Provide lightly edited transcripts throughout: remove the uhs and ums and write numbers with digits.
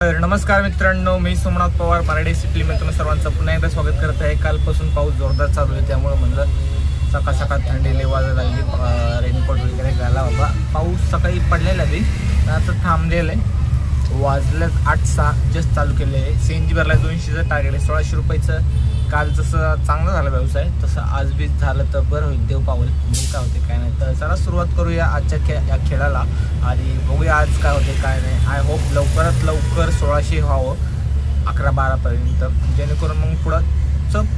तर नमस्कार मित्रांनो, मी सोमनाथ पवार मराठी सिप्लीमध्ये तुम्ही सर्वांचं पुन्हा एकदा स्वागत करत आहे। कालपासून पाऊस जोरदार चालू आहे, त्यामुळे म्हणलं सकाळ सकाळ थंडी लई वाजायला लागली। रेनकोट वगैरे घाला बाबा। पाऊस सकाळी पडलेला आहे, आता थांबलेलं आहे। वाजल्यात 8:06 जस्ट चालू केले आहे। CNG भरला 200चं टार्गेट आहे, 1600 रुपयाचं। काल जसं चांगला झाला व्यवसाय तसं आज बी झालं तर बरं होईल, देव पावल म्हणजे काय होते काय नाही। तर चला सुरुवात करूया आजच्या या खेळाला आणि बघूया आज काय होते काय नाही। आय होप लवकरात लवकर 1600 व्हावं 11-12 पर्यंत, जेणेकरून मग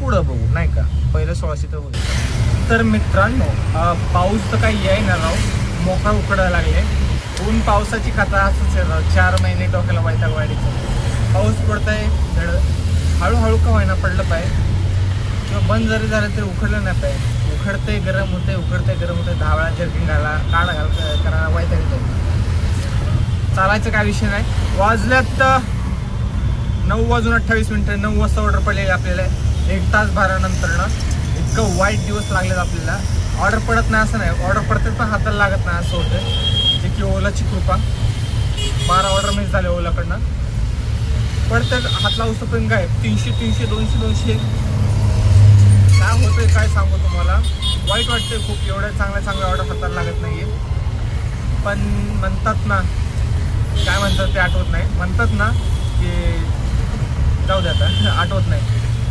पुढं बघू नाही का। पहिलं 1600 तर होईल। तर मित्रांनो पाऊस तर काही येईना राव, मोकळा उकडायला लागले। ऊन पावसाची कथा असंच आहे राव, 4 महिने डोक्याला वैताग वाढीचं। पाऊस पडतंय हळूहळू का व्हायना पडलं पाहिजे, किंवा बंद जरी झालं तरी उखडलं नाही पाहिजे। उखडते गरम होते, उखडते गरम होते। 10 वेळा जर्किंग घाला, काढा करा, वैताग येतो। चालायचं काय विषय नाही। वाजल्यात 9:28, 9 वाजता ऑर्डर पडलेली आपल्याला। 1 तास भरानंतर ना इतकं वाईट दिवस लागलेत आपल्याला। ऑर्डर पडत नाही असं नाही, ऑर्डर पडते पण हाताला लागत नाही असं होतं, जे की ओलाची कृपा। 12 ऑर्डर मिस झाले ओलाकडनं। पडतं हात लावूस पण काय 300, 200 काय होतंय काय सांगू तुम्हाला। वाईट वाटतंय खूप, एवढ्या चांगल्या ऑर्डर हाताला लागत नाही आहे। पण म्हणतात ना, काय म्हणतात ते आठवत नाही, म्हणतात ना की जाऊ द्या आता, आठवत नाही।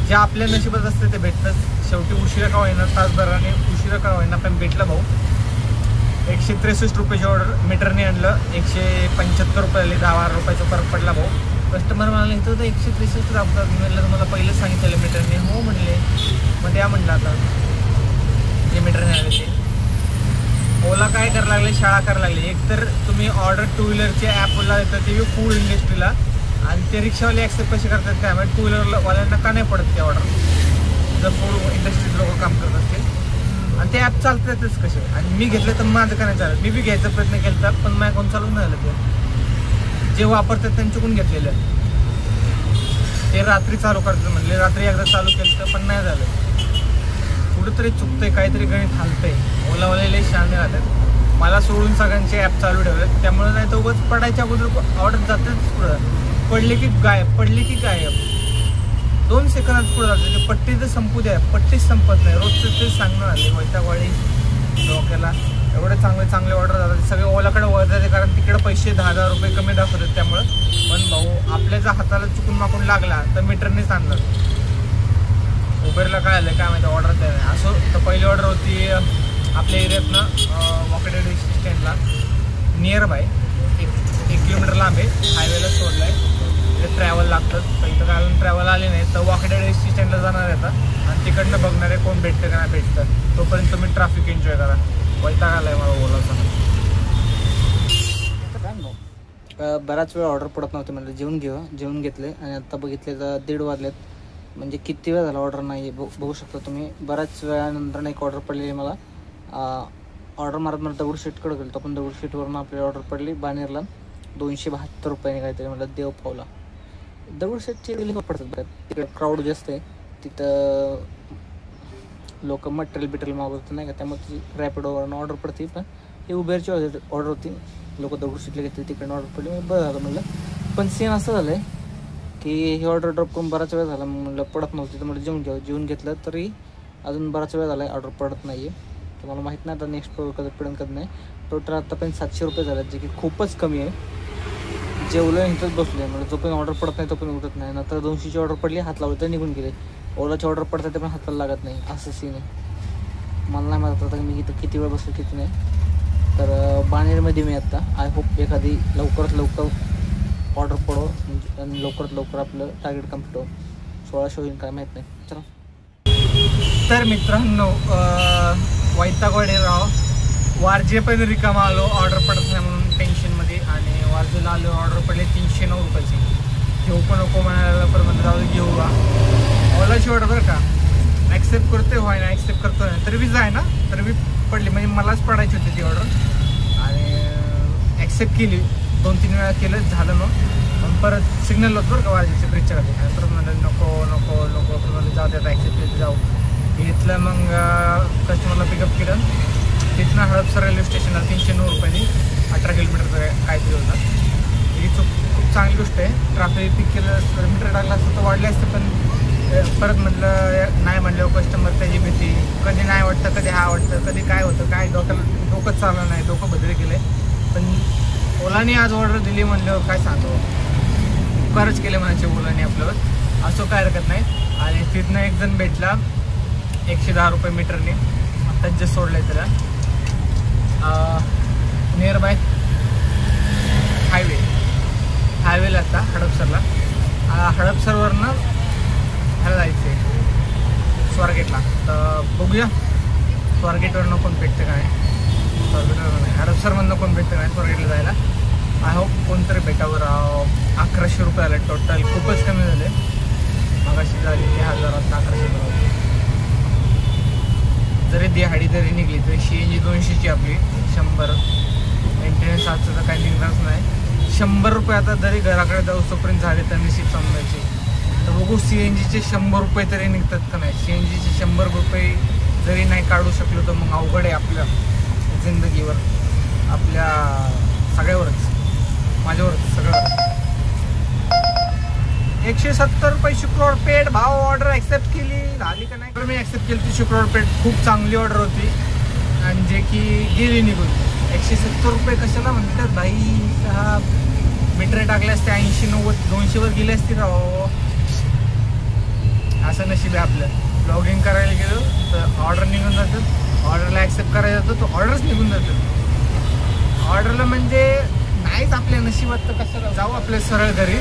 जे आपल्या नशिबात असते ते भेटतंच शेवटी। उशिरा का होईना, तासभराने उशिरा का होईना पण भेटलं भाऊ। 163 रुपयाची ऑर्डर मीटरने आणलं, 175 रुपयाला 10-12 रुपयाचा फरक पडला भाऊ। कस्टमर म्हणाले इथं तर 163 दाखवतात, मी म्हटलं तुम्हाला पहिलं सांगितलेलं मीटरने। हो म्हणले, मग द्या म्हणलं आता जे मीटरने आले ते। ओला काय करायला लागले, शाळा करायला लागले। एक तर तुम्ही ऑर्डर 2 व्हीलरचे ॲपला येतं ते फूड इंडस्ट्रीला, आणि ते रिक्षावाले ॲक्सेप्ट कसे करतात काय माहिती। 2 व्हीलरवाल्यांना का नाही पडत ते ऑर्डर, जर फूड इंडस्ट्रीत लोक काम करत असतील, आणि ते ॲप चालतातच कसे। आणि मी घेतलं तर माझं का नाही चालत, मी बी घ्यायचा प्रयत्न केला पण माझ्या कोण चालून नाही आलं ते। जे वापरतात त्यांच्याकडून घेतलेलं ते रात्री चालू करतात म्हणले, रात्री एकदा चालू केलं तर पण नाही झालं। कुठंतरी चुकतंय, काहीतरी गणित हलतंय। ओलावाले शहाणे राहतात, मला सोडून सगळ्यांचे ॲप चालू ठेवतात, त्यामुळे नाही तर उगाच पडायच्या अगोदर ऑर्डर जातात पुढं। पडले की गायब, पडले की गायब, 2 सेकंदात पुढं जाते। ते पट्टी तर संपू द्या, पट्टीच संपत नाही। रोजचं ते सांगणं आले वैतागवाडी डोक्याला। एवढे चांगले ऑर्डर जातात, सगळे ओलाकडे वळतात, कारण तिकडे पैसे 10,000 रुपये कमी दाखवतात त्यामुळं। पण भाऊ आपल्या जर हाताला चुकून माकून लागला तर मीटरनेच आणणार। उबेरला काय आलं काय माहिती, ऑर्डर द्या नाही असं। तर पहिली ऑर्डर होती आपल्या एरियातनं वाकडे स्टँडला, नियर बाय 1 किलोमीटर लांब आहे, हायवेला सोडला आहे। ते ट्रॅव्हल लागतं, तर इथं काय ट्रॅव्हल आले नाही तर वाकडे स्टँडला जाणार येतात, आणि तिकडनं बघणार आहे कोण भेटतं का नाही भेटतं। तोपर्यंत तुम्ही ट्रॅफिक एन्जॉय करा। वैताग आलाय मला बोलायचं। बराच वेळ ऑर्डर पडत नव्हते, म्हणलं जेवून घेतले, आणि आता बघितले तर 1:30 वाजलेत, म्हणजे किती वेळ झाला ऑर्डर नाही बघू शकता तुम्ही। बऱ्याच वेळानंतर एक ऑर्डर पडलेली मला। ऑर्डर मारत दगडूशेठकडे गेलो, पण दगडूशेठवरून आपली ऑर्डर पडली बाणेरला 272 रुपयाने काहीतरी। म्हणलं देव पावला। दगडूशेठचे दिले पडतात, तिकडे क्राऊड जास्त आहे, तिथं लोक मटेरियल मागवतात नाही का, त्यामुळे ती रॅपिडोवरून ऑर्डर पडते। पण हे उबेरची ऑर्डर होती, लोक दगडूशेठला घेतली, तिकडे ऑर्डर पडली, बरं झालं म्हणलं। पण सीन असं झालं आहे की हे ऑर्डर ड्रॉप करून बराच वेळ झाला, म्हणलं पडत नव्हती तर म्हणलं जेवून घेतलं, तरी अजून बराच वेळ झाला आहे ऑर्डर पडत नाही आहे। तर मला माहीत नाही आता नेक्स्ट कधी पडेल कधी नाही। टोटल आत्तापर्यंत 700 रुपये झाले, जे की खूपच कमी आहे। जेवलं इथंच बसले, म्हणजे जोपर्यंत ऑर्डर पडत नाही तोपर्यंत उठत नाही। नंतर 200ची ऑर्डर पडली, हात लावलं तर निघून गेले। ओलाची ऑर्डर पडतात ते पण हाताला लागत नाही, असं सीन आहे। मला नाही माहीत आता मी इथं किती वेळ बसलो किती नाही। तर बाणेरमध्ये मी आत्ता, आय होप एखादी लवकरात लवकर ऑर्डर पडो, म्हणजे आणि लवकरात लवकर आपलं टार्गेट कम्प्लीट हो। 1600 होईल काय माहीत नाही। चला तर मित्रांनो वैतागवाडी राव, वारजे पण रिकामा आलो, ऑर्डर पडत नाही म्हणून टेन्शनमध्ये, आणि वारजेला आलो ऑर्डर पडले 309 रुपयाची। घेऊ पण नको म्हणायला, पण म्हणलं जाऊ घेऊ का। ओलाची ऑर्डर बरं का, ॲक्सेप्ट करतोय व्हाय ना, ॲक्सेप्ट करतोय तरी बी जाय ना, तरी बी पडली, म्हणजे मलाच पडायची होती ती ऑर्डर, आणि ॲक्सेप्ट केली 2-3 वेळा केलं, झालं मग। पण परत सिग्नल होतं बरं का वारजेच्या ब्रिजच्या खाली, आणि परत म्हणलं नको पण म्हणलं जाऊ द्या ॲक्सेप्ट केलं जाऊ घेतलं। मग कस्टमरला पिकअप केलं, तिथनं हडपसर रेल्वे स्टेशनला 309 रुपयांनी 18 किलोमीटरचं काहीतरी होतं। ही खूप चांगली गोष्ट आहे. ट्रॅफिक पिक केलं मीटर टाकलं असतं तर वाढले असते, पण परत म्हटलं नाही म्हणलं कस्टमर त्याची भीती, कधी नाही वाटतं कधी हा वाटतं, कधी काय होतं काय डोकंच चाललं नाही, डोकं बदली केले. पण ओलाने आज ऑर्डर दिली म्हणल्यावर काय सांगतो, उपकारच केले म्हणायचे ओलाने आपल्यावर, असं काय हरकत नाही. आणि तिथनं एक जण भेटला 110 रुपये मीटरने, आत्ताच जे सोडलं आहे त्याला नियर बाय हायवेला आता हडपसरला. हडपसरवरनं ह्याला जायचं आहे स्वारगेटला. तर बघूया स्वारगेटवरनं कोण भेटतं काय, स्वारगेटवरनं नाही हडपसरमधनं कोण भेटतं काय स्वारगेटला जायला. आय होप कोणतरी भेटावर. 1100 रुपये आले टोटल, खूपच कमी झाले. मगाशी झाली 1000, 1100. जरी दिहाडी जरी निघली तरी CNG 200ची आपली 100 मेंटेनन्स आजचं तर काही निघणारच नाही. 100 रुपये आता जरी घराकडे जाऊ तोपर्यंत झाले तर नशीब समजायचे. तर बघू CNGचे 100 रुपये तरी निघतात का नाही. CNGचे 100 रुपये जरी नाही काढू शकलो तर मग अवघड आहे आपल्या जिंदगीवर, आपल्या सगळ्यावरच, माझ्यावरच सगळ्यावर. 170 रुपये शुक्रवार पेड भाव. ऑर्डर ॲक्सेप्ट केली झाली का नाही. तर मी ॲक्सेप्ट केली ती शुक्रवार पेड. खूप चांगली ऑर्डर होती आणि जे की गेली निघून. 170 रुपये कशाला म्हणतात भाई साहेब, मीटर टाकले असते 80, 90, 200वर गेले असते राव. असं नशीब आहे आपलं. लॉगिंग करायला गेलो तर ऑर्डर निघून जातात, ऑर्डरला ॲक्सेप्ट करायला जातो तो ऑर्डरच निघून जातात. ऑर्डरला म्हणजे नाहीच आपल्या नशिबात तर कशाला जाऊ आपल्या सरळ घरी.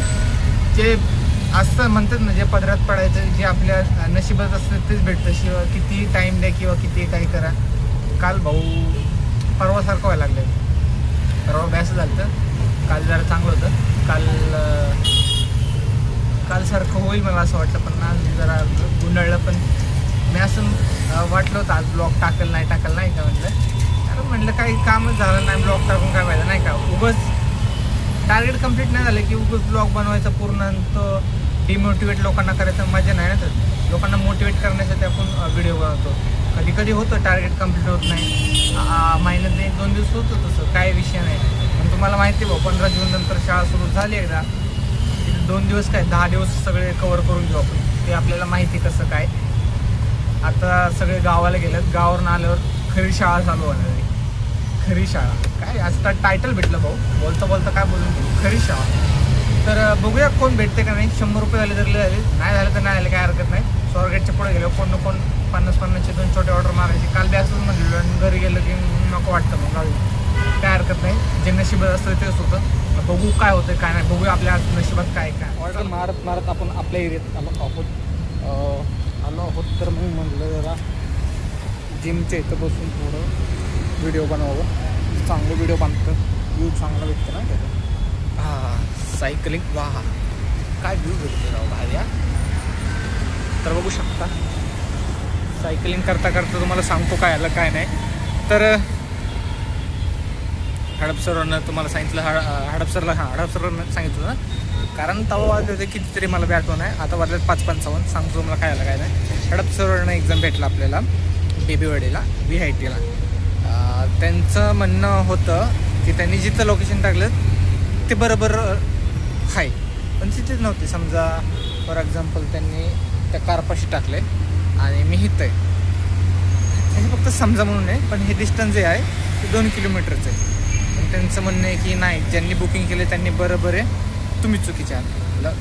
जे असं म्हणतात ना, जे पदरात पडायचं जे आपल्या नशिबात असतं तेच भेटतं. शिवाय किती टाईम द्या किंवा किती काही करा. काल भाऊ परवासारखं व्हायला लागलं. परवा बॅस झालं तर काल जरा चांगलं होतं. काल सारखं होईल मला असं वाटलं, पण आज जरा गुंडाळलं. पण मी असं वाटलं होतं आज ब्लॉग टाकल नाही का म्हटलं. कारण म्हटलं काही कामच झालं नाही, ब्लॉग टाकून काय व्हायला नाही का. उगाच टार्गेट कंप्लीट नाही झालं की उगाच ब्लॉग बनवायचा पूर्ण तो डिमोटिवेट लोकांना करायचं मजा नाही ना. तर लोकांना मोटिवेट करण्यासाठी आपण व्हिडिओ बनवतो. कधी कधी होतं टार्गेट कंप्लीट होत नाही, महिन्यात 1-2 दिवस होतं, तसं काय विषय नाही. पण तुम्हाला माहिती आहे भाऊ 15 जून नंतर शाळा सुरू झाली एकदा, 2 दिवस काय 10 दिवस सगळे कवर करून घेऊ आपण. ते आपल्याला माहिती कसं काय. आता सगळे गावाला गेलेत, गावावरून आल्यावर खरी शाळा चालू होणार आहे. खरी शाळा काय आज टायटल भेटलं भाऊ, बोलता काय बोलून खरी शाळा. तर बघूया कोण भेटते का नाही. 100 रुपये झाले तर झाले, नाही झालं तर नाही झाले, काय हरकत नाही. स्वारगेटच्या पुढे गेलो कोण ना कोण 50-50चे 2 छोटे ऑर्डर मारायचे. काल बी असंच म्हणलेलो आणि घरी गेलं की नको वाटतं, मग काय हरकत नाही. जे नशिबात असतं तेच होतं. बघू काय होतं काय नाही, बघूया आपल्या नशिबात काय काय. ऑर्डर मारत आपण आपल्या एरियात आलो आहोत. तर मग म्हटलं जरा जिमच्या इथं बसून थोडं व्हिडिओ बनवावं. चांगलं व्हिडिओ बनतं, व्ह्यू चांगला भेटतं ना त्याचं. सायकलिंग वाह काय व्ह्यू भेटतो राव भारी. तर बघू शकता सायकलिंग करता तुम्हाला सांगतो काय आलं काय नाही. तर हडपसरवरनं तुम्हाला सांगितलं, हडपसरवरनं सांगितलं ना, कारण तवा वाजले होते कितीतरी मला बी आठवण आहे. आता वाजले 5:55. सांगतो तुम्हाला काय आलं काय नाही. हडपसरवरनं एक्झाम भेटला आपल्याला बेबीवाडीला VITला. त्यांचं म्हणणं होतं की त्यांनी जिथं लोकेशन टाकलं ते बरोबर आहे, पण तिथेच नव्हते. समजा फॉर एक्झाम्पल त्यांनी त्या कारपाशी टाकले आणि मी इथं आहे, त्यांनी फक्त समजा म्हणून आहे. पण हे डिस्टन्स जे आहे ते 2 किलोमीटरचं आहे. पण त्यांचं म्हणणं आहे की नाही, ज्यांनी बुकिंग केले त्यांनी बरोबर आहे, तुम्ही चुकीचे आहात.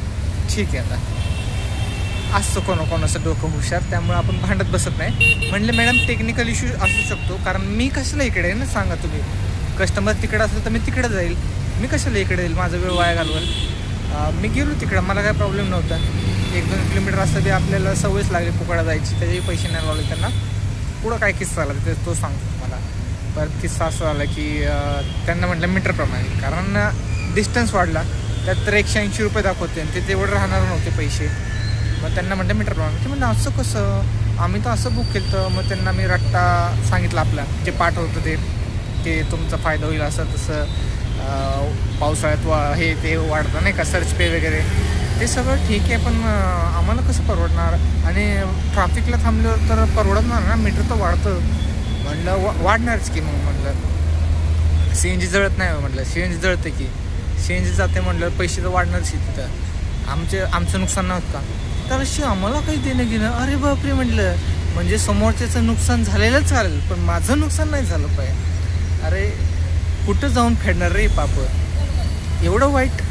ठीक आहे, आता असं कोणाचं डोकं हुशार, त्यामुळे आपण भांडत बसत नाही. म्हणलं मॅडम टेक्निकल इश्यू असू शकतो, कारण मी कशाला इकडे आहे ना सांगा तुम्ही. कस्टमर तिकडे असेल तर मी तिकडे जाईल, मी कशाला इकडे येईल, माझा वेळ वाया घालवेल. मी गेलो तिकडं, मला काय प्रॉब्लेम नव्हता. 1-2 किलोमीटर असं बी आपल्याला सवयच लागली फुकाडा जायची, त्याचे पैसे नाही लावले त्यांना. पुढं काय किस्सा आला ते तो सांगतो मला. परत किस्सा असं आला की त्यांना म्हटलं मीटरप्रमाणे, कारण डिस्टन्स वाढला त्यात तर 180 रुपये दाखवते आणि ते तेवढं राहणार नव्हते पैसे. मग त्यांना म्हटलं मीटरप्रमाणे. ते म्हणलं असं कसं, आम्ही तर असं बुक केलं. तर मग त्यांना मी रट्टा सांगितलं आपला जे पाठ होतं ते तुमचा फायदा होईल असं तसं. पावसाळ्यात हे ते वाढतं नाही का, सर्च पे वगैरे, ते सगळं ठीक आहे. पण आम्हाला कसं परवडणार, आणि ट्रॅफिकला थांबल्यावर तर परवडणार ना, मीटर तर वाढतं. म्हणलं वाढणारच की. मग म्हटलं CNG जळत नाही म्हटलं, CNG जळतं की. CNG जाते म्हटल्यावर पैसे तर वाढणारच तिथं. आमचं नुकसान नव्हतं का? तर अशी आम्हाला काही देणं घेणं. अरे बापरे म्हटलं, म्हणजे समोरच्याचं नुकसान झालेलं चालेल पण माझं नुकसान नाही झालं पाहिजे. अरे कुठं जाऊन फेडणार रे पाप. एवढं वाईट,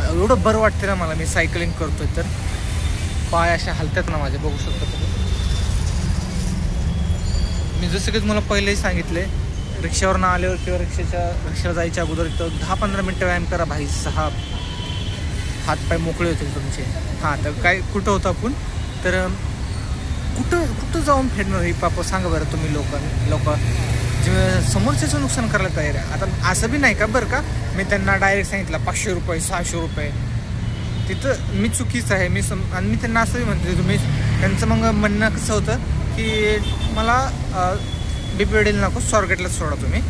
एवढं बरं वाटतं ना मला. मी सायकलिंग करतोय तर पाय अशा हलतात ना माझे, बघू शकतो तुम्ही. मी जसं की तुम्हाला पहिलेही सांगितले, रिक्षावरनं आल्यावर किंवा रिक्षाला जायच्या अगोदर इथं 10-15 मिनटं व्यायाम करा भाई. 6 हातपाय मोकळे होतील तुमचे. हां, तर काय कुठं होतं आपण, तर कुठं जाऊन फेडणार ही पाप सांगा बरं तुम्ही. लोक जे समोरच्याचं नुकसान करायला तयार आहे. आता असं बी नाही का बरं का, मी त्यांना डायरेक्ट सांगितलं 500 रुपये 600 रुपये, तिथं मी चुकीचं आहे. आणि मी त्यांना असंही म्हणते, तुम्ही त्यांचं मग म्हणणं कसं होतं की मला BPWDला नको, स्वारगेटला सोडा तुम्ही,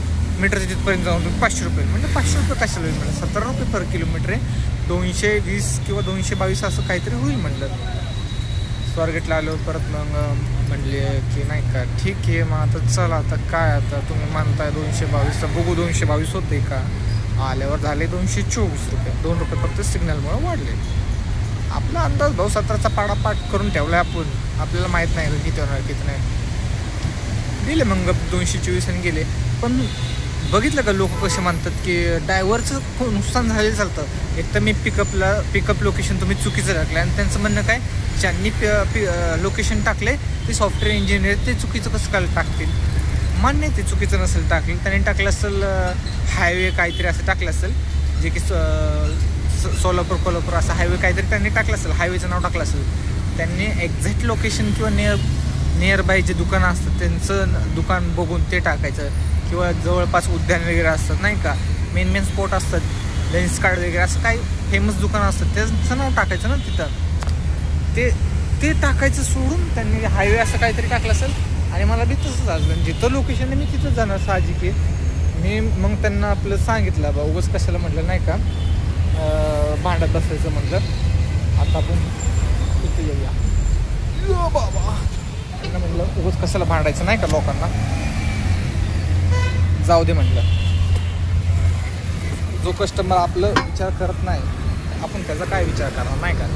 मीटरच्या तिथपर्यंत जाऊन तुम्ही 500 रुपये. म्हणजे 500 रुपये कशाला होईल म्हटलं, 17 रुपये पर किलोमीटर आहे. 220 किंवा 222 असं काहीतरी होईल म्हटलं. स्वारगेटला आलो परत मग म्हणले की नाही का ठीक आहे मग आता चला, आता काय, आता तुम्ही म्हणताय 222 तर बघू 222 होते का. आल्यावर झाले 224 रुपये. 2 रुपये फक्त सिग्नलमुळे वाढले. आपला अंदाज भाऊ 17चा पाडापाठ करून ठेवला आहे आपण, आपल्याला माहीत नाही किती होणार किती नाही. दिले मग 224 आणि गेले. पण बघितलं का लोक कसे म्हणतात की ड्रायव्हरचं खूप नुकसान झालेलं चालतं. एक तर मी पिकअप लोकेशन तुम्ही चुकीचं टाकलं, आणि त्यांचं म्हणणं काय, ज्यांनी लोकेशन टाकले ते सॉफ्टवेअर इंजिनियर, ते चुकीचं कसं काय टाकतील. मान्य आहे ते चुकीचं नसेल टाकलं, त्यांनी टाकलं असेल हायवे काहीतरी असं टाकलं असेल, जे की सोलापूर असं हायवे काहीतरी त्यांनी टाकलं असेल, हायवेचं नाव टाकलं असेल. त्यांनी एक्झॅक्ट लोकेशन किंवा नियर बाय जे दुकानं असतात त्यांचं दुकान बघून ते टाकायचं, किंवा जवळपास उद्यान वगैरे असतात नाही का, मेन स्पॉट असतात, लेन्स कार्ड वगैरे असं काही फेमस दुकानं असतात, त्यांचं नाव टाकायचं ना तिथं. ते टाकायचं सोडून त्यांनी हायवे असं काहीतरी टाकलं असेल. आणि मला बी तसंच झालं, जिथं लोकेशन आहे मी तिथंच जाणार साहजिक आहे. मी मग त्यांना आपलं सांगितलं, बा उगाच कशाला म्हटलं नाही का भांडत बसायचं म्हटलं, आता आपण तिथे येऊया बाबा. त्यांना म्हटलं उगाच कशाला भांडायचं नाही का लोकांना, जाऊ दे म्हटलं. जो कस्टमर आपलं विचार करत नाही आपण त्याचा काय विचार करणार नाही का.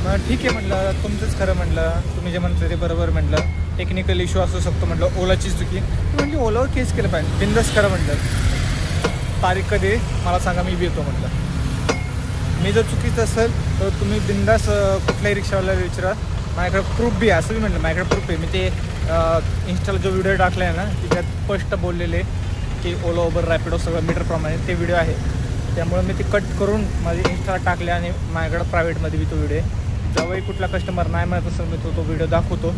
मग ठीक आहे म्हटलं, तुमचंच खरं म्हटलं, तुम्ही जे म्हणता ते बरोबर म्हटलं. टेक्निकल इश्यू असू शकतो म्हटलं, ओलाचीच चुकी म्हणजे ओलावर केस केलं पाहिजे. बिंदास खरं म्हटलं, तारीख कधी मला सांगा, मी बी येतो म्हटलं. मी जर चुकीचं असेल तर तुम्ही बिंदास कुठल्याही रिक्षावाल्याला विचारा, माझ्याकडे प्रूफ बी आहे. असं बी म्हटलं माझ्याकडे प्रूफ आहे. मी ते इंस्टाला जो व्हिडिओ टाकला आहे ना त्याच्यात स्पष्ट बोललेले की ओला उबर रॅपिडो सगळं मीटरप्रमाणे ते व्हिडिओ आहे. त्यामुळे मी ते कट करून माझे इंस्टाला टाकले आणि माझ्याकडं प्रायव्हेटमध्ये बी तो व्हिडिओ आहे. जेव्हाही कुठला कस्टमर नाही म्हणत असेल मी तो व्हिडिओ दाखवतो.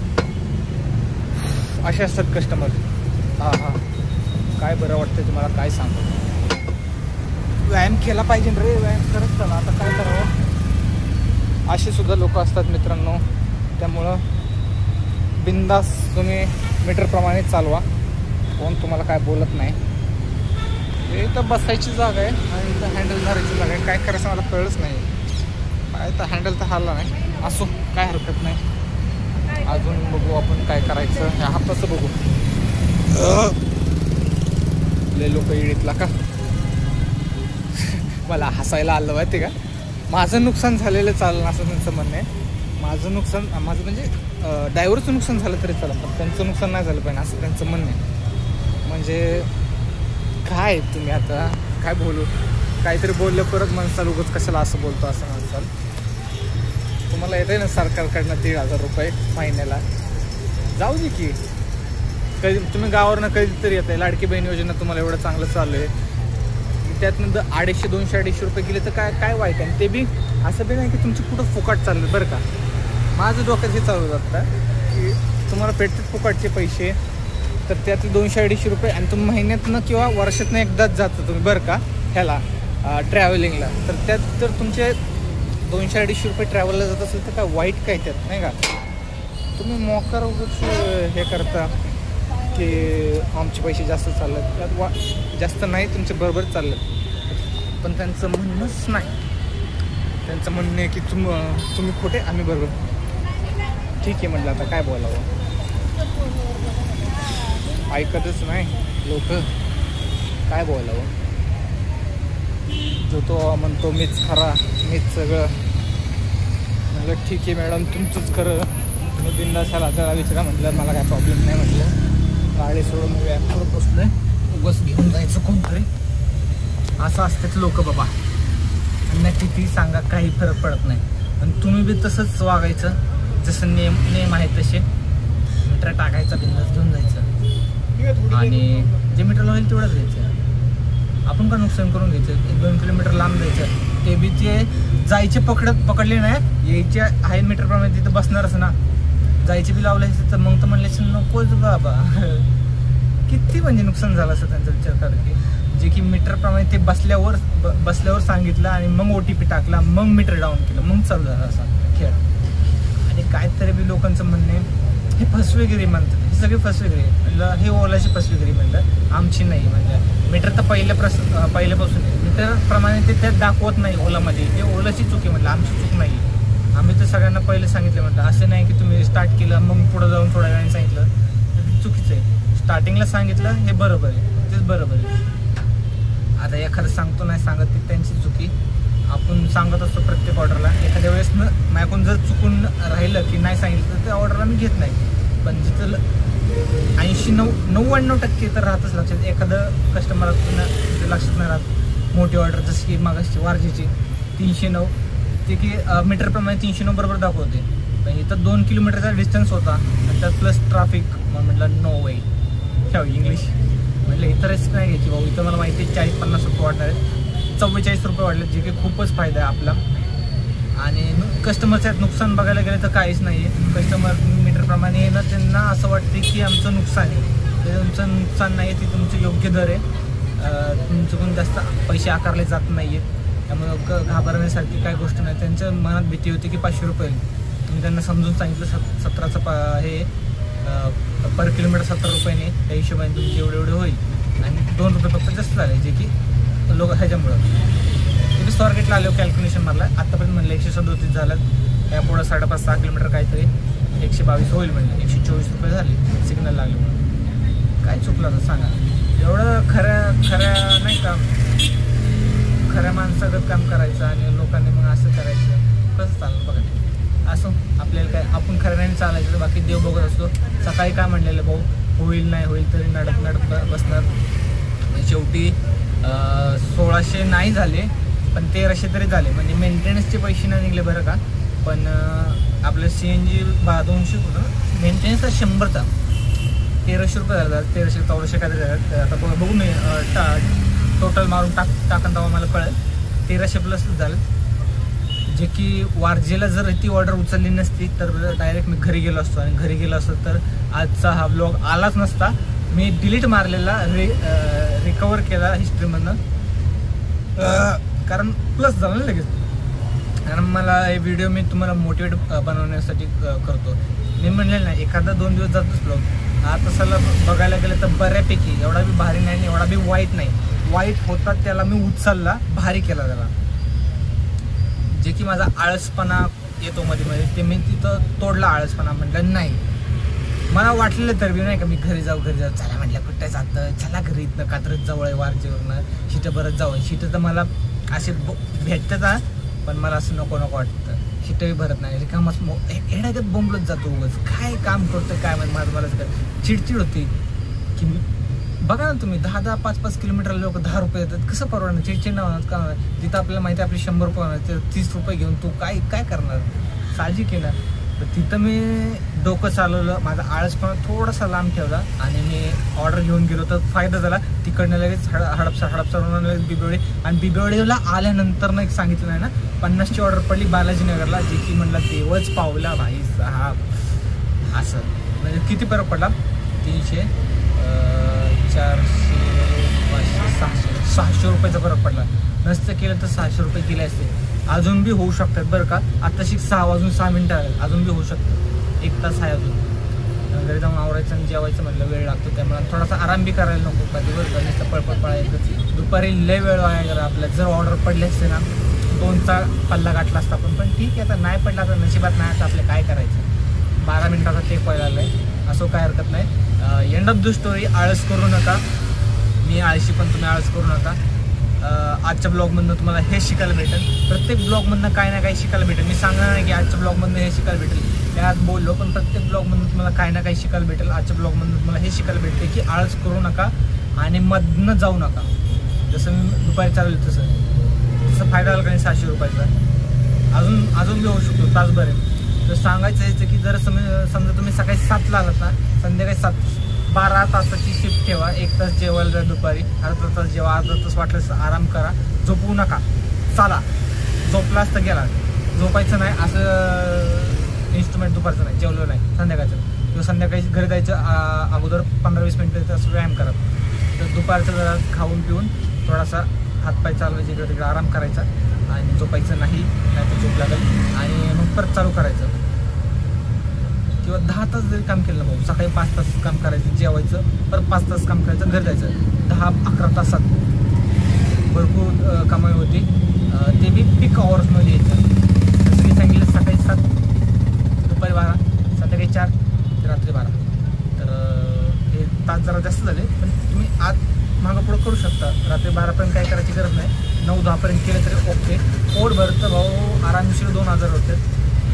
असे असतात कस्टमर. हां काय बरं वाटतं तुम्हाला, काय सांगतो. व्यायाम केला पाहिजे रे, व्यायाम करत चला, आता काय करावं. असे सुद्धा लोक असतात मित्रांनो. त्यामुळं बिंदास तुम्ही मीटरप्रमाणे चालवा, कोण तुम्हाला काय बोलत नाही. इथं बसायची जागा आहे आणि इथं हँडल धरायची जागा आहे. काय करायचं मला कळलंच नाही. काय तर हँडल तर हल्ला नाही, असो काय हरकत नाही. अजून बघू आपण काय करायचं. ह्या हप्त्याचं बघू. लय लोक इडीतला का मला हसायला आलं माहिती का. माझं नुकसान झालेलं चाललं असं त्यांचं म्हणणं आहे. माझं म्हणजे ड्रायव्हरचं नुकसान झालं तरी चालेल, पण त्यांचं नुकसान नाही झालं पाहिजे असं त्यांचं म्हणणं आहे. म्हणजे काय तुम्ही आता काय बोलू, काहीतरी बोललं परत म्हणसाल उगाच कशाला असं बोलतो असं म्हणसाल. तुम्हाला येतं आहे ना सरकारकडनं 1,500 रुपये महिन्याला, जाऊ दे की. कधी तुम्ही गावावरनं कधीतरी येत आहे. लाडकी बहीण योजना तुम्हाला एवढं चांगलं चालू आहे, त्यातनं 250 250 रुपये गेले तर काय वाईट आहे. ते बी असं बी नाही की तुमची कुठं फुकट चाललं बरं का. माझं डोक्यात हे चालू जातं की तुम्हाला भेटतात फुकटचे पैसे, तर त्यातले 250 रुपये आणि तुम्ही महिन्यातनं किंवा वर्षातनं एकदाच जातं तुम्ही बरं का ह्याला ट्रॅव्हलिंगला, तर त्यात तर तुमचे 250 रुपये ट्रॅव्हलला जात असेल तर काय वाईट काय त्यात नाही का. तुम्ही मोकार उगाच हे करता की आमचे पैसे जास्त चाललेत, त्यात जास्त नाही तुमचे बरोबर चाललं. पण त्यांचं म्हणणंच नाही. त्यांचं म्हणणं आहे की तुम्ही खोटे आम्ही बरोबर. ठीक आहे म्हटलं, आता काय बोलावं. ऐकतच नाही लोक, काय बोलावं. जो तो म्हणतो मीच खरा, मीच सगळं. म्हटलं ठीक आहे मॅडम, तुमचंच खरं, तुम्ही बिंदासाला जरा विचारा. म्हटलं मला काय प्रॉब्लेम नाही. म्हटलं गाडी सोडून मी व्यायाम बसलो आहे, बस घेऊन जायचं कोणतरी. असं असतेच लोक बाबा, त्यांना किती सांगा काही फरक पडत नाही. आणि तुम्ही बी तसंच वागायचं, जसं नेम आहे तसे. मीटर टाकायचा, बिंदास घेऊन जायचं आणि जे मीटरला होईल तेवढंच घ्यायचं. आपण का नुकसान करून घ्यायचं? 1-2 किलोमीटर लांब जायचं, ते बी ते जायचे पकडले नाही, यायचे आहे मीटरप्रमाणे तिथं बसणारच ना. जायचे बी लावले तर मग तर म्हणले नकोच बाबा. किती म्हणजे नुकसान झालं असं त्यांचा विचार करा की जे की मीटरप्रमाणे ते बसल्यावर सांगितलं आणि मग OTP टाकला, मग मीटर डाऊन केलं, मग चालू झाला असा खेळ. आणि काहीतरी बी लोकांचं म्हणणे हे फसवेगिरी म्हणतात, हे सगळी फसवेगिरी. म्हणलं हे ओलाची फसवेगिरी म्हणलं, आमची नाही. म्हणजे मीटर तर पहिल्यापासून आहे, मीटरप्रमाणे ते त्यात दाखवत नाही ओलामध्ये, हे ओलाची चूक आहे. म्हटलं आमची चूक नाही. आम्ही तर सगळ्यांना पहिले सांगितलं. म्हटलं असं नाही की तुम्ही स्टार्ट केलं मग पुढं जाऊन थोड्या वेळाने सांगितलं, तर चुकीचं आहे. स्टार्टिंगला सांगितलं हे बरोबर आहे, तेच बरोबर आहे. आता एखादं सांगतो नाही सांगत ती त्यांची चुकी. आपण सांगत असतो प्रत्येक ऑर्डरला. एखाद्या वेळेस माझ्याकडून जर चुकून राहिलं की नाही सांगितलं तर त्या ऑर्डरला मी घेत नाही. पण जिथं 80-99% तर राहतच लक्षात. एखादं कस्टमर लक्षात नाही राहत. मोठी ऑर्डर जशी की मागासची वारजेची 309, ते की मीटरप्रमाणे 309 बरोबर दाखवते. पण इथं 2 किलोमीटरचा डिस्टन्स होता आणि त्यात प्लस ट्रॅफिक. मग म्हटलं नो वे, ठेव इंग्लिश. म्हटलं इथं रिस्क नाही घ्यायची भाऊ. इथं मला माहिती आहे 40-50 रुपये वाढणार आहेत, 44 रुपये वाढले, जे की खूपच फायदा आहे आपला. आणि कस्टमरचं नुकसान बघायला गेलं तर काहीच नाही आहे. कस्टमर मीटरप्रमाणे येणं त्यांना असं वाटते की आमचं नुकसान आहे. ते तुमचं नुकसान नाही आहे, ती तुमचं योग्य दर आहे. तुमच्याकडून जास्त पैसे आकारले जात नाही आहेत. त्यामुळं घाबरण्यासारखी काही गोष्ट नाही. त्यांच्या मनात भीती होती की 500 रुपये. तुम्ही त्यांना समजून सांगितलं 17चं हे पर किलोमीटर 70 रुपयाने, त्या हिशोबाने तुमचे एवढे होईल. आणि 2 रुपये फक्त जास्त झाले, जे की लोक ह्याच्यामुळं. तुम्ही स्वारगेटला आलो, कॅल्क्युलेशन मारला, आत्तापर्यंत म्हणलं 137 झालं. त्यापुढं 5.5-6 किलोमीटर काहीतरी 122 होईल म्हणलं. 124 रुपये झाले सिग्नल लागले म्हणून. काय चुकलं तर सांगा. एवढं खऱ्या नाही का, खऱ्या माणसागत काम करायचं आणि लोकांनी मग असं करायचं, कसं चाललं बघा. असं आपल्याला काय, आपण खऱ्याने चालायचं, बाकी देव बघत असतो. सकाळी काय म्हणलेलं भाऊ, होईल नाही होईल तरी नडत बसणार. शेवटी 1600 नाही झाले, पण 1300 तरी झाले. म्हणजे मेंटेनन्सचे पैसे नाही निघले बरं का. पण आपलं CNG 200 होतं, मेंटेनन्सचा 100चा 1300 रुपये झाला. 1300-1400 काय झालं. आता बघू मी टोटल मारून टाकून तेव्हा मला कळेल 1300 प्लस झालं. जे की वारजेला जर ती ऑर्डर उचलली नसती तर डायरेक्ट मी घरी गेलो असतो. आणि घरी गेलो असतो तर आजचा हा ब्लॉग आलाच नसता. मी डिलीट मारलेला, रिकवर केला हिस्ट्रीमधनं, कारण प्लस झालं ना लगेच. कारण मला हे व्हिडिओ मी तुम्हाला मोटिवेट बनवण्यासाठी करतो. मी म्हणलेलं नाही एखादा 2 दिवस जातोच ब्लॉग. आता तसं बघायला गेलं तर बऱ्यापैकी, एवढा बी भारी नाही, एवढा बी वाईट नाही. वाईट होता त्याला मी उचलला, भारी केला त्याला. जे की माझा आळसपणा येतो मध्ये ते मी तिथं तोडला आळसपणा. म्हटलं नाही, मला वाटलेलं तर बी नाही का मी घरी जाऊ चला म्हटलं कुठे जातं, चला घरी इथनं कात्रज जवळ आहे वारजेवरनं, शिटं बरंच जावं. शिटं तर मला असे भेटतात, पण मला असं नको वाटतं. शिटंही भरत नाही, रिकामच एडागत बोंबलत जातो उगाच. काय काम करतोय काय म्हणजे माझं मलाच चिडचिड होती की बघा ना तुम्ही 10-10, 5-5 किलोमीटर लोक 10 रुपये येतात, कसं परवडणार? चिडचिड नाही होणार का? तिथं आपल्याला माहिती आहे आपली 100 रुपये होणार, तर 30 रुपये घेऊन तू काय करणार? साहजिक आहे ना. तर तिथं मी डोकं चालवलं, माझा आळसपणा थोडासा लांब ठेवला आणि मी ऑर्डर घेऊन गेलो. तर फायदा झाला. तिकडनं लगेच हडपसर लगेच बिबेवडी. आणि बिबेवडीला आल्यानंतर ना एक सांगितलं नाही ना, 50ची ऑर्डर पडली बालाजीनगरला, जे की म्हणला देवच पावला भाई साहेब. असं म्हणजे किती फरक पडला? 300, 400, 500, 600 रुपयाचा फरक पडला. नसतं केलं तर 600 रुपये केले असते. अजून बी होऊ शकतात बरं का. आत्ताशी 6 वाजून 6 मिनटं आले, अजून बी होऊ शकतं. 1 तास आहे अजून. घरी जाऊन आवरायचं आणि जेवायचं म्हटलं वेळ लागतो, त्यामुळे थोडासा आराम बी करायला नको का. दिवसभर नुसतं पळपळ पळायचं. दुपारी लय वेळ वाया गेला आपल्या. जर ऑर्डर पडली असते ना 2चा पल्ला गाठला असता आपण. पण ठीक आहे, आता नाही पडला तर नशिबात नाही, आता आपलं काय करायचं. 12 मिनिटाचा टेक व्हायला लागलाय, असं काय हरकत नाही. End of the story. आळस करू नका. मी आळशी पण तुम्ही आळस करू नका. आजच्या ब्लॉगमधनं तुम्हाला हे शिकायला भेटेल. प्रत्येक ब्लॉगमधनं काही ना काही शिकायला भेटेल. मी सांगणार नाही की आजच्या ब्लॉगमधनं हे शिकायला भेटेल, त्यात बोललो, पण प्रत्येक ब्लॉगमधून तुम्हाला काही ना काही शिकायला भेटेल. आजच्या ब्लॉगमधून तुम्हाला हे शिकायला भेटते की आळस करू नका आणि मधनं जाऊ नका. जसं मी दुपारी चालवलं तसं फायदा झाला का नाही 600 रुपयाचा, अजून बी होऊ शकतो तासभर आहे. तर सांगायचं यायचं की जर समजा तुम्ही सकाळी 7ला आलात ना, संध्याकाळी 12 तासाची शिफ्ट ठेवा. 1 तास जेवायला जा दुपारी, अर्धा तास जेवा, अर्धा तास वाटल्यास आराम करा, झोपवू नका. चाला, झोपलाच तर गेला, झोपायचं नाही असं इन्स्ट्रुमेंट दुपारचं नाही, जेवलं नाही संध्याकाळचं, किंवा संध्याकाळी घरी जायचं अगोदर 15-20 मिनिटं असं व्यायाम करा. तर दुपारचं जरा खाऊन पिऊन थोडासा हातपाय चालवायचे, इकडे तिकडे आराम करायचा आणि झोपायचं नाही तर झोप लागेल आणि मग परत चालू करायचं. किंवा 10 तास जरी काम केलं ना भाऊ, सकाळी 5 तास काम करायचं, जेवायचं, परत 5 तास काम करायचं, घरी जायचं. 10-11 तासात भरपूर कमाई होती. ते बी पीक आवर्समध्ये यायचं. जसं मी सांगितलं, सकाळी 7, दुपारी 12, संध्याकाळी 4 ते रात्री 12. तर हे तास जरा जास्त झाले, पण तुम्ही आज मागं पुढं करू शकता. रात्री 12पर्यंत काय करायची गरज नाही, 9-10पर्यंत केलं तरी ओके. पोट भरतं भाऊ, आरामशीर 2000 होते.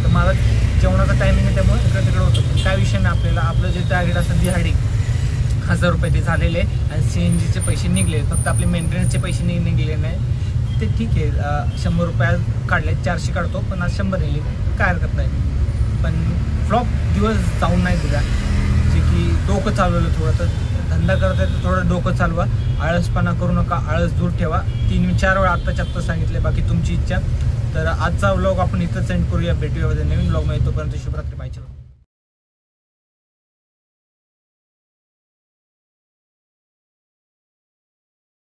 तर मला जेवणाचा टायमिंग आहे त्यामुळे इकडे तिकडे होतं. पण काय विषय नाही, आपल्याला आपलं जे टार्गेट असतं दिहाडी 1000 रुपये ते झालेले आणि CNGचे पैसे निघले, फक्त आपले मेंटेनन्सचे पैसे निघले नाही. ते ठीक आहे, 100 रुपये काढले, 400 काढतो, पण आज 100 निघले, काय हरकत नाही. पण फ्लॉप दिवस जाऊन नाही दिला, जे की डोकं चालवलं थोडं. तर धंदा करताय तर थोडं डोकं चालवा, आळसपणा करू नका, आळस दूर ठेवा. 3-4 वेळा आत्ता सांगितले, बाकी तुमची इच्छा. तर आजचा व्लॉग आपण इथं सेंड करूया. भेटूया नवीन व्लॉग मध्ये. तोपर्यंत शुभरात्री, बाय.